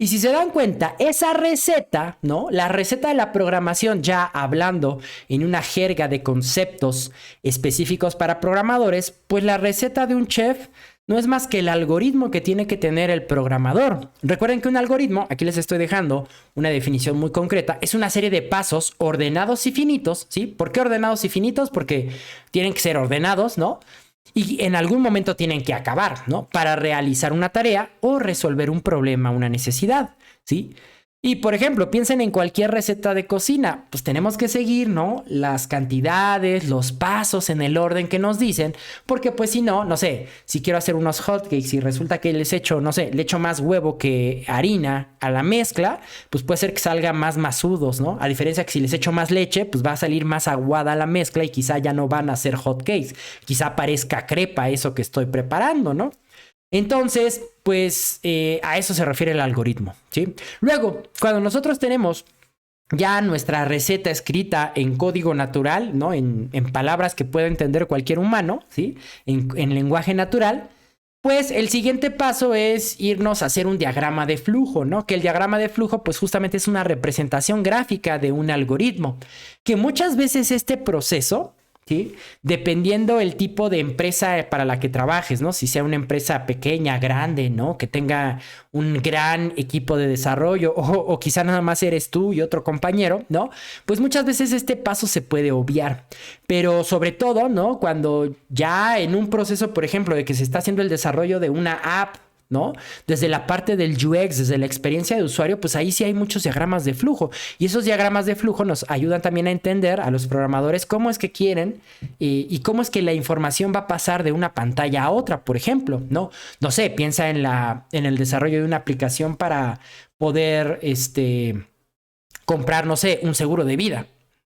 Y si se dan cuenta, esa receta, ¿no? La receta de la programación, ya hablando en una jerga de conceptos específicos para programadores, pues la receta de un chef no es más que el algoritmo que tiene que tener el programador. Recuerden que un algoritmo, aquí les estoy dejando una definición muy concreta, es una serie de pasos ordenados y finitos, ¿sí? ¿Por qué ordenados y finitos? Porque tienen que ser ordenados, ¿no? Y en algún momento tienen que acabar, ¿no? Para realizar una tarea o resolver un problema, una necesidad, ¿sí? Y por ejemplo, piensen en cualquier receta de cocina, pues tenemos que seguir, ¿no? Las cantidades, los pasos en el orden que nos dicen, porque pues si no, no sé, si quiero hacer unos hotcakes y resulta que les echo, no sé, le echo más huevo que harina a la mezcla, pues puede ser que salgan más masudos, ¿no? A diferencia que si les echo más leche, pues va a salir más aguada la mezcla y quizá ya no van a ser hotcakes, quizá parezca crepa eso que estoy preparando, ¿no? Entonces, pues a eso se refiere el algoritmo, ¿sí? Luego, cuando nosotros tenemos ya nuestra receta escrita en código natural, ¿no? En palabras que pueda entender cualquier humano, ¿sí? En lenguaje natural, pues el siguiente paso es irnos a hacer un diagrama de flujo, ¿no? Que el diagrama de flujo, pues justamente es una representación gráfica de un algoritmo, que muchas veces este proceso, ¿sí? Dependiendo el tipo de empresa para la que trabajes, ¿no? Si sea una empresa pequeña, grande, ¿no? Que tenga un gran equipo de desarrollo o quizá nada más eres tú y otro compañero, ¿no? Pues muchas veces este paso se puede obviar. Pero sobre todo, ¿no? Cuando ya en un proceso, por ejemplo, de que se está haciendo el desarrollo de una app, ¿no? Desde la parte del UX, desde la experiencia de usuario, pues ahí sí hay muchos diagramas de flujo. Y esos diagramas de flujo nos ayudan también a entender a los programadores cómo es que quieren y cómo es que la información va a pasar de una pantalla a otra, por ejemplo, ¿no? No sé, piensa en el desarrollo de una aplicación para poder comprar, no sé, un seguro de vida,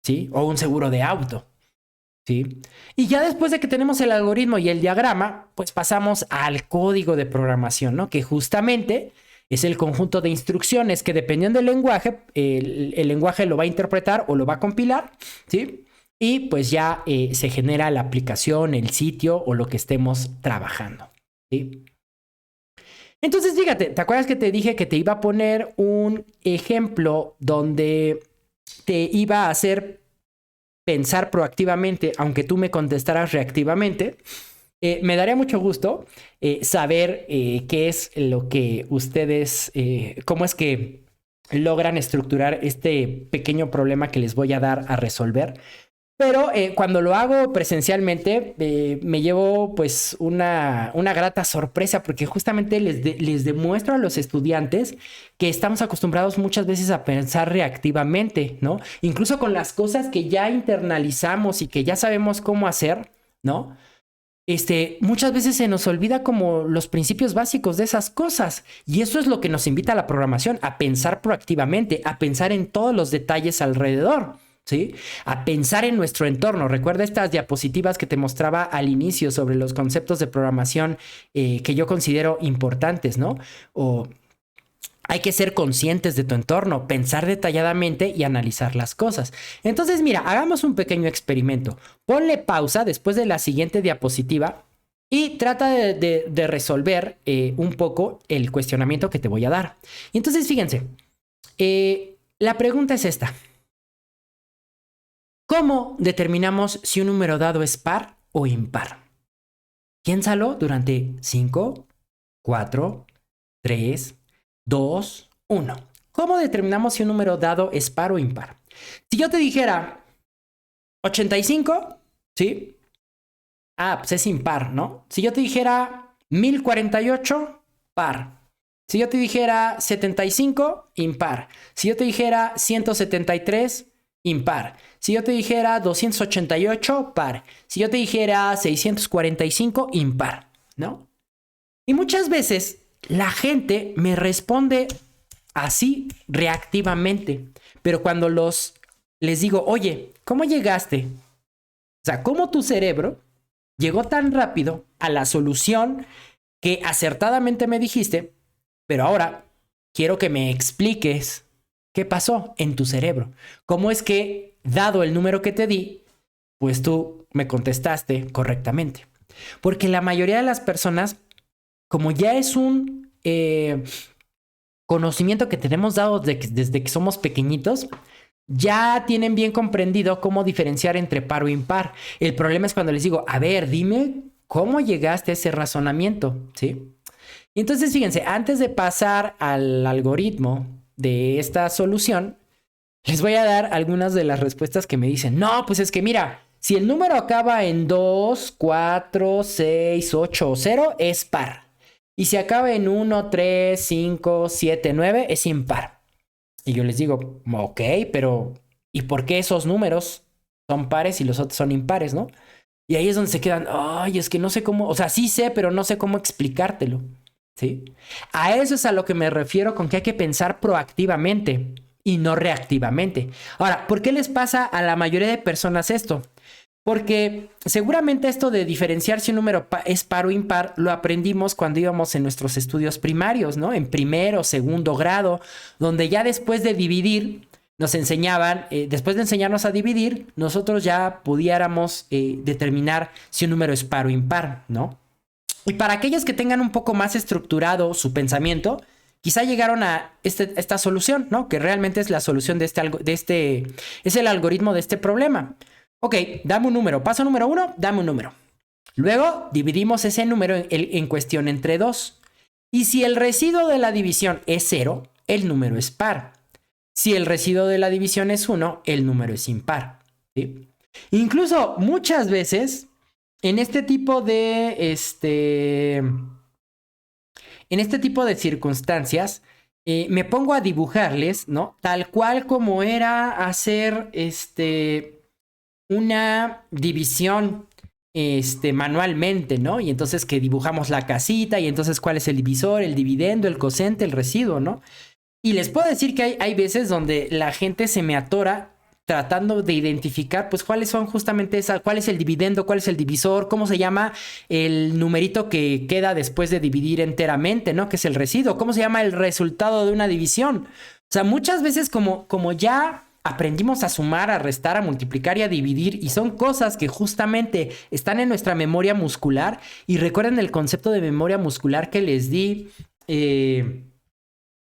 ¿sí? O un seguro de auto. ¿Sí? Y ya después de que tenemos el algoritmo y el diagrama, pues pasamos al código de programación, ¿no? Que justamente es el conjunto de instrucciones que dependiendo del lenguaje, el lenguaje lo va a interpretar o lo va a compilar, ¿sí? Y pues ya se genera la aplicación, el sitio o lo que estemos trabajando, ¿sí? Entonces, fíjate, ¿te acuerdas que te dije que te iba a poner un ejemplo donde te iba a hacer pensar proactivamente, aunque tú me contestaras reactivamente? Me daría mucho gusto saber qué es lo que ustedes, cómo es que logran estructurar este pequeño problema que les voy a dar a resolver. Pero cuando lo hago presencialmente, me llevo pues una grata sorpresa porque justamente les demuestro a los estudiantes que estamos acostumbrados muchas veces a pensar reactivamente, ¿no? Incluso con las cosas que ya internalizamos y que ya sabemos cómo hacer, ¿no? Muchas veces se nos olvida como los principios básicos de esas cosas. Y eso es lo que nos invita a la programación, a pensar proactivamente, a pensar en todos los detalles alrededor, ¿sí? A pensar en nuestro entorno. Recuerda estas diapositivas que te mostraba al inicio sobre los conceptos de programación que yo considero importantes, ¿no? O hay que ser conscientes de tu entorno, pensar detalladamente y analizar las cosas. Entonces, mira, hagamos un pequeño experimento. Ponle pausa después de la siguiente diapositiva y trata de resolver un poco el cuestionamiento que te voy a dar. Y entonces, fíjense, la pregunta es esta. ¿Cómo determinamos si un número dado es par o impar? Piénsalo durante 5, 4, 3, 2, 1. ¿Cómo determinamos si un número dado es par o impar? Si yo te dijera 85, ¿sí? Pues es impar, ¿no? Si yo te dijera 1048, par. Si yo te dijera 75, impar. Si yo te dijera 173, impar. Si yo te dijera 288, par. Si yo te dijera 645, impar, ¿no? Y muchas veces la gente me responde así reactivamente. Pero cuando les digo, oye, ¿cómo llegaste? O sea, ¿cómo tu cerebro llegó tan rápido a la solución que acertadamente me dijiste? Pero ahora quiero que me expliques qué pasó en tu cerebro. ¿Cómo es que, dado el número que te di, pues tú me contestaste correctamente? Porque la mayoría de las personas, como ya es un conocimiento que tenemos dado desde que somos pequeñitos, ya tienen bien comprendido cómo diferenciar entre par o impar. El problema es cuando les digo, a ver, dime cómo llegaste a ese razonamiento, ¿sí? Y entonces, fíjense, antes de pasar al algoritmo de esta solución, les voy a dar algunas de las respuestas que me dicen. No, pues es que mira, si el número acaba en 2, 4, 6, 8 o 0, es par. Y si acaba en 1, 3, 5, 7, 9, es impar. Y yo les digo, ok, pero ¿y por qué esos números son pares y los otros son impares, no? Y ahí es donde se quedan, ay, es que no sé cómo, o sea, sí sé, pero no sé cómo explicártelo, ¿sí? A eso es a lo que me refiero con que hay que pensar proactivamente y no reactivamente. Ahora, ¿por qué les pasa a la mayoría de personas esto? Porque seguramente esto de diferenciar si un número es par o impar lo aprendimos cuando íbamos en nuestros estudios primarios, ¿no? En primero, segundo grado, donde ya después de dividir nos enseñaban, después de enseñarnos a dividir, nosotros ya pudiéramos determinar si un número es par o impar, ¿no? Y para aquellos que tengan un poco más estructurado su pensamiento, quizá llegaron a esta solución, ¿no? Que realmente es la solución es el algoritmo de este problema. Ok, dame un número. Paso número 1, dame un número. Luego dividimos ese número en cuestión entre 2. Y si el residuo de la división es 0, el número es par. Si el residuo de la división es 1, el número es impar, ¿sí? Incluso muchas veces en este tipo de circunstancias, me pongo a dibujarles, ¿no? Tal cual como era hacer una división manualmente, ¿no? Y entonces que dibujamos la casita y entonces cuál es el divisor, el dividendo, el cociente, el residuo, ¿no? Y les puedo decir que hay veces donde la gente se me atora tratando de identificar, pues, cuáles son justamente cuál es el dividendo, cuál es el divisor, cómo se llama el numerito que queda después de dividir enteramente, ¿no? Que es el residuo, cómo se llama el resultado de una división. O sea, muchas veces como ya aprendimos a sumar, a restar, a multiplicar y a dividir, y son cosas que justamente están en nuestra memoria muscular. Y recuerden el concepto de memoria muscular que les di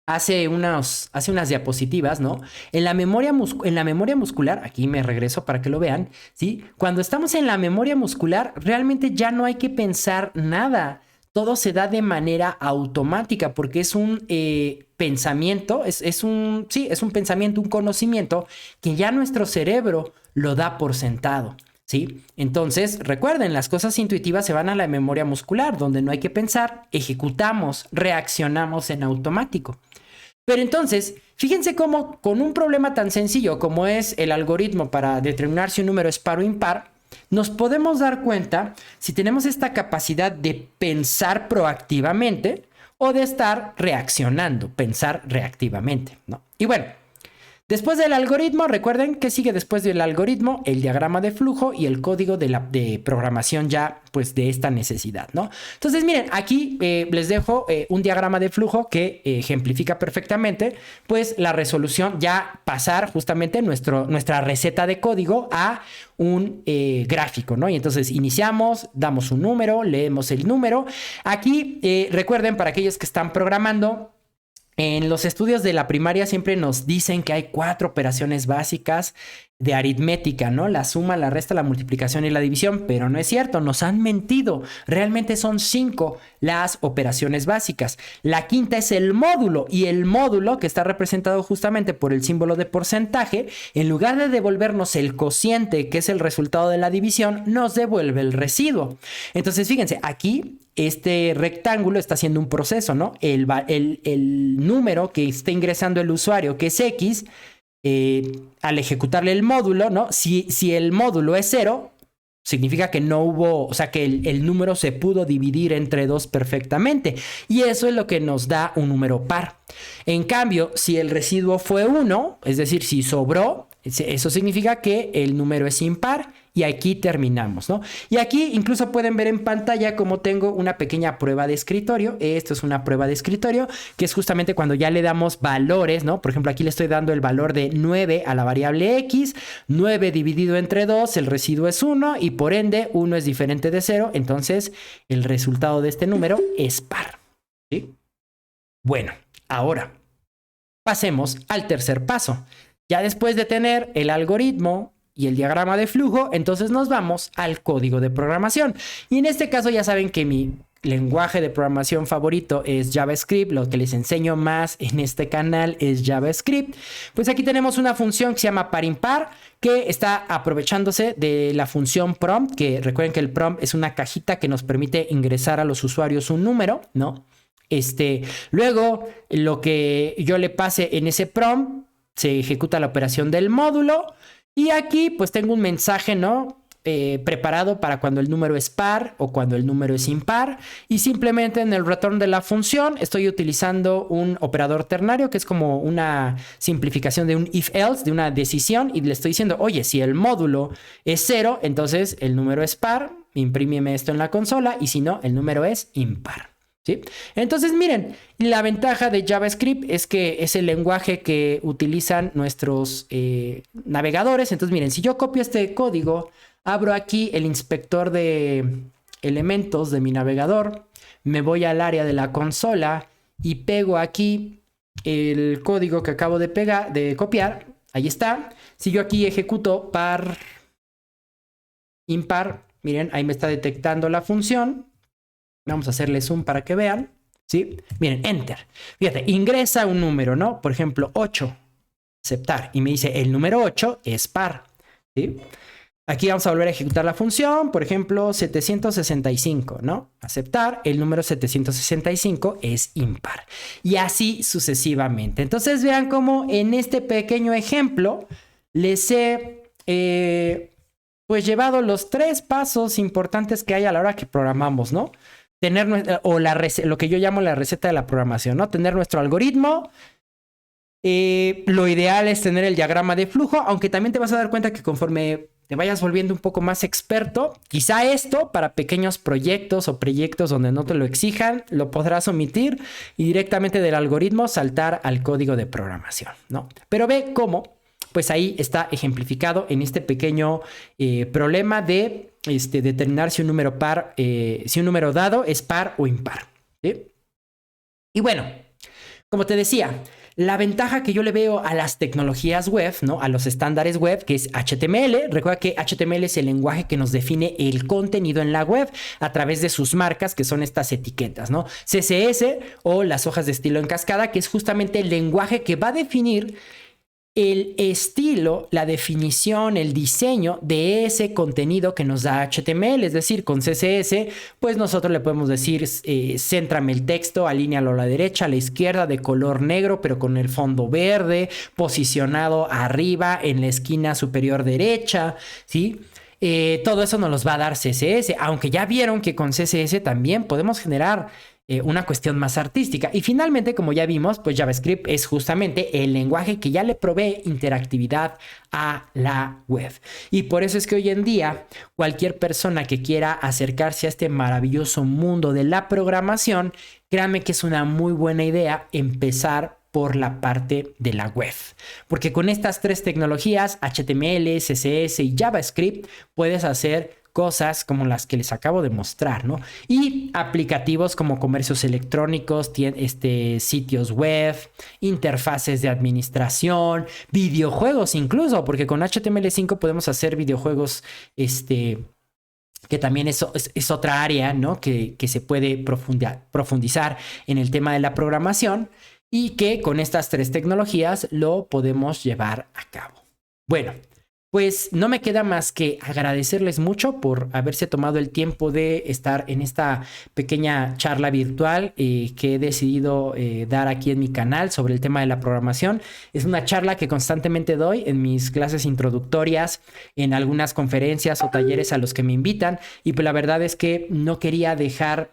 hace unas diapositivas, ¿no? En la memoria muscular, aquí me regreso para que lo vean, ¿sí? Cuando estamos en la memoria muscular, realmente ya no hay que pensar nada. Todo se da de manera automática porque es un pensamiento, es un pensamiento, un conocimiento que ya nuestro cerebro lo da por sentado, ¿sí? Entonces, recuerden, las cosas intuitivas se van a la memoria muscular, donde no hay que pensar, ejecutamos, reaccionamos en automático. Pero entonces, fíjense cómo con un problema tan sencillo como es el algoritmo para determinar si un número es par o impar, nos podemos dar cuenta si tenemos esta capacidad de pensar proactivamente o de estar reaccionando, pensar reactivamente, ¿no? Y bueno, después del algoritmo, recuerden que sigue después del algoritmo el diagrama de flujo y el código de programación ya pues de esta necesidad, ¿no? Entonces miren, aquí les dejo un diagrama de flujo que ejemplifica perfectamente pues la resolución, ya pasar justamente nuestra receta de código a un gráfico, ¿no? Y entonces iniciamos, damos un número, leemos el número. Aquí recuerden, para aquellos que están programando, En los estudios de la primaria siempre nos dicen que hay 4 operaciones básicas de aritmética, ¿no? La suma, la resta, la multiplicación y la división, pero no es cierto, nos han mentido. Realmente son 5 las operaciones básicas. La quinta es el módulo, y el módulo, que está representado justamente por el símbolo de porcentaje, en lugar de devolvernos el cociente, que es el resultado de la división, nos devuelve el residuo. Entonces, fíjense, aquí este rectángulo está haciendo un proceso, ¿no? El número que está ingresando el usuario, que es X, al ejecutarle el módulo, ¿no? Si el módulo es 0, significa que no hubo, o sea, que el número se pudo dividir entre 2 perfectamente. Y eso es lo que nos da un número par. En cambio, si el residuo fue 1, es decir, si sobró, eso significa que el número es impar. Y aquí terminamos, ¿no? Y aquí incluso pueden ver en pantalla cómo tengo una pequeña prueba de escritorio. Esto es una prueba de escritorio, que es justamente cuando ya le damos valores, ¿no? Por ejemplo, aquí le estoy dando el valor de 9 a la variable X. 9 dividido entre 2, el residuo es 1 y por ende 1 es diferente de 0. Entonces, el resultado de este número es par, ¿sí? Bueno, ahora pasemos al tercer paso. Ya después de tener el algoritmo y el diagrama de flujo, entonces nos vamos al código de programación. Y en este caso ya saben que mi lenguaje de programación favorito es JavaScript. Lo que les enseño más en este canal es JavaScript. Pues aquí tenemos una función que se llama par-impar, que está aprovechándose de la función prompt, que recuerden que el prompt es una cajita que nos permite ingresar a los usuarios un número, ¿no? Luego, lo que yo le pase en ese prompt, se ejecuta la operación del módulo. Y aquí pues tengo un mensaje, ¿no? Preparado para cuando el número es par o cuando el número es impar. Y simplemente en el return de la función estoy utilizando un operador ternario, que es como una simplificación de un if-else, de una decisión. Y le estoy diciendo, oye, si el módulo es 0, entonces el número es par. Imprímeme esto en la consola. Y si no, el número es impar. ¿Sí? Entonces, miren, la ventaja de JavaScript es que es el lenguaje que utilizan nuestros navegadores. Entonces, miren, si yo copio este código, abro aquí el inspector de elementos de mi navegador, me voy al área de la consola y pego aquí el código que acabo de copiar. Ahí está. Si yo aquí ejecuto par impar, miren, ahí me está detectando la función. Vamos a hacerle zoom para que vean, ¿sí? Miren, enter. Fíjate, ingresa un número, ¿no? Por ejemplo, 8. Aceptar. Y me dice, el número 8 es par, ¿sí? Aquí vamos a volver a ejecutar la función. Por ejemplo, 765, ¿no? Aceptar. El número 765 es impar. Y así sucesivamente. Entonces, vean cómo en este pequeño ejemplo les he pues llevado los 3 pasos importantes que hay a la hora que programamos, ¿no? Tener lo que yo llamo la receta de la programación, ¿no? Tener nuestro algoritmo. Lo ideal es tener el diagrama de flujo, aunque también te vas a dar cuenta que conforme te vayas volviendo un poco más experto, quizá esto para pequeños proyectos o proyectos donde no te lo exijan, lo podrás omitir y directamente del algoritmo saltar al código de programación, ¿no? Pero ve cómo, pues ahí está ejemplificado en este pequeño problema de determinar si un número par, si un número dado es par o impar, ¿sí? Y bueno, como te decía, la ventaja que yo le veo a las tecnologías web, ¿no? A los estándares web, que es HTML. Recuerda que HTML es el lenguaje que nos define el contenido en la web a través de sus marcas, que son estas etiquetas, ¿no? CSS o las hojas de estilo en cascada, que es justamente el lenguaje que va a definir el estilo, la definición, el diseño de ese contenido que nos da HTML. Es decir, con CSS, pues nosotros le podemos decir, céntrame el texto, alínealo a la derecha, a la izquierda, de color negro, pero con el fondo verde, posicionado arriba en la esquina superior derecha, ¿sí? Todo eso nos los va a dar CSS, aunque ya vieron que con CSS también podemos generar una cuestión más artística. Y finalmente, como ya vimos, pues JavaScript es justamente el lenguaje que ya le provee interactividad a la web. Y por eso es que hoy en día cualquier persona que quiera acercarse a este maravilloso mundo de la programación, créanme que es una muy buena idea empezar por la parte de la web. Porque con estas 3 tecnologías, HTML, CSS y JavaScript, puedes hacer cosas como las que les acabo de mostrar, ¿no? Y aplicativos como comercios electrónicos, sitios web, interfaces de administración, videojuegos incluso, porque con HTML5 podemos hacer videojuegos, que también es otra área, ¿no? Que se puede profundizar en el tema de la programación y que con estas 3 tecnologías lo podemos llevar a cabo. Bueno, pues no me queda más que agradecerles mucho por haberse tomado el tiempo de estar en esta pequeña charla virtual que he decidido dar aquí en mi canal sobre el tema de la programación. Es una charla que constantemente doy en mis clases introductorias, en algunas conferencias o talleres a los que me invitan, y pues la verdad es que no quería dejar...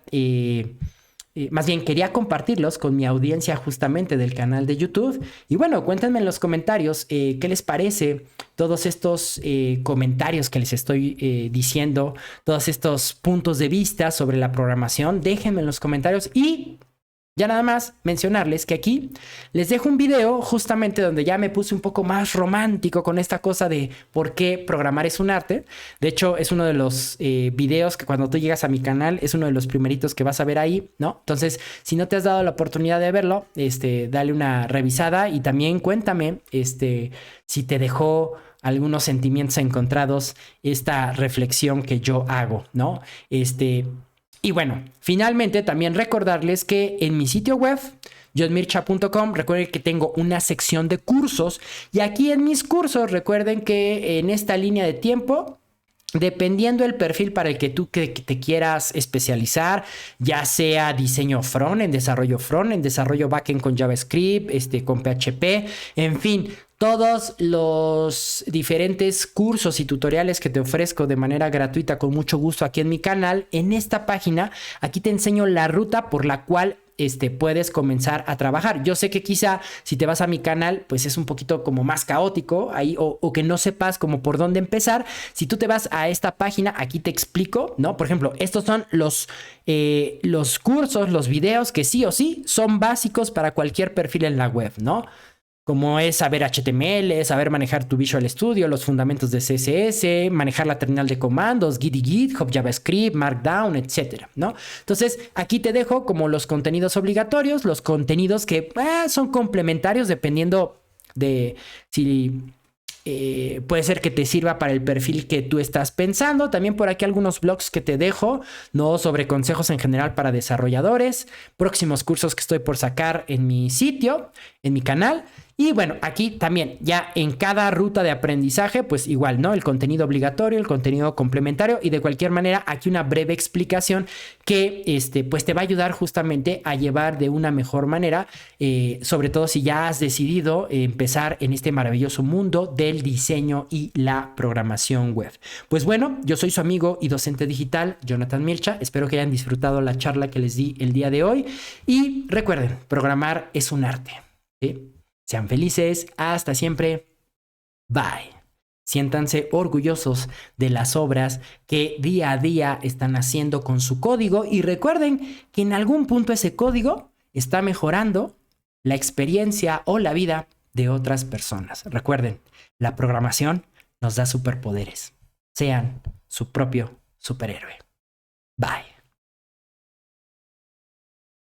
más bien quería compartirlos con mi audiencia justamente del canal de YouTube. Y bueno, cuéntenme en los comentarios qué les parece todos estos comentarios que les estoy diciendo, todos estos puntos de vista sobre la programación. Déjenme en los comentarios y... ya nada más mencionarles que aquí les dejo un video justamente donde ya me puse un poco más romántico con esta cosa de por qué programar es un arte. De hecho, es uno de los videos que cuando tú llegas a mi canal es uno de los primeritos que vas a ver ahí, ¿no? Entonces, si no te has dado la oportunidad de verlo, dale una revisada y también cuéntame si te dejó algunos sentimientos encontrados esta reflexión que yo hago, ¿no? Y bueno, finalmente también recordarles que en mi sitio web, johnmircha.com, recuerden que tengo una sección de cursos y aquí en mis cursos recuerden que en esta línea de tiempo, dependiendo del perfil para el que tú te quieras especializar, ya sea diseño front, en desarrollo backend con JavaScript, con PHP, en fin, todos los diferentes cursos y tutoriales que te ofrezco de manera gratuita con mucho gusto aquí en mi canal, en esta página, aquí te enseño la ruta por la cual puedes comenzar a trabajar. Yo sé que quizá si te vas a mi canal, pues es un poquito como más caótico ahí o que no sepas como por dónde empezar. Si tú te vas a esta página, aquí te explico, ¿no? Por ejemplo, estos son los cursos, los videos que sí o sí son básicos para cualquier perfil en la web, ¿no? Como es saber HTML, saber manejar tu Visual Studio, los fundamentos de CSS, manejar la terminal de comandos, Git y GitHub, JavaScript, Markdown, etcétera, ¿no? Entonces, aquí te dejo como los contenidos obligatorios, los contenidos que son complementarios dependiendo de si... puede ser que te sirva para el perfil que tú estás pensando. También por aquí algunos blogs que te dejo, ¿no? Sobre consejos en general para desarrolladores, próximos cursos que estoy por sacar en mi sitio, en mi canal. Y bueno, aquí también ya en cada ruta de aprendizaje, pues igual, ¿no? El contenido obligatorio, el contenido complementario y de cualquier manera aquí una breve explicación que pues te va a ayudar justamente a llevar de una mejor manera, sobre todo si ya has decidido empezar en este maravilloso mundo del diseño y la programación web. Pues bueno, yo soy su amigo y docente digital, Jonathan Mircha. Espero que hayan disfrutado la charla que les di el día de hoy y recuerden, programar es un arte, ¿sí? Sean felices, hasta siempre, bye. Siéntanse orgullosos de las obras que día a día están haciendo con su código y recuerden que en algún punto ese código está mejorando la experiencia o la vida de otras personas. Recuerden, la programación nos da superpoderes. Sean su propio superhéroe. Bye.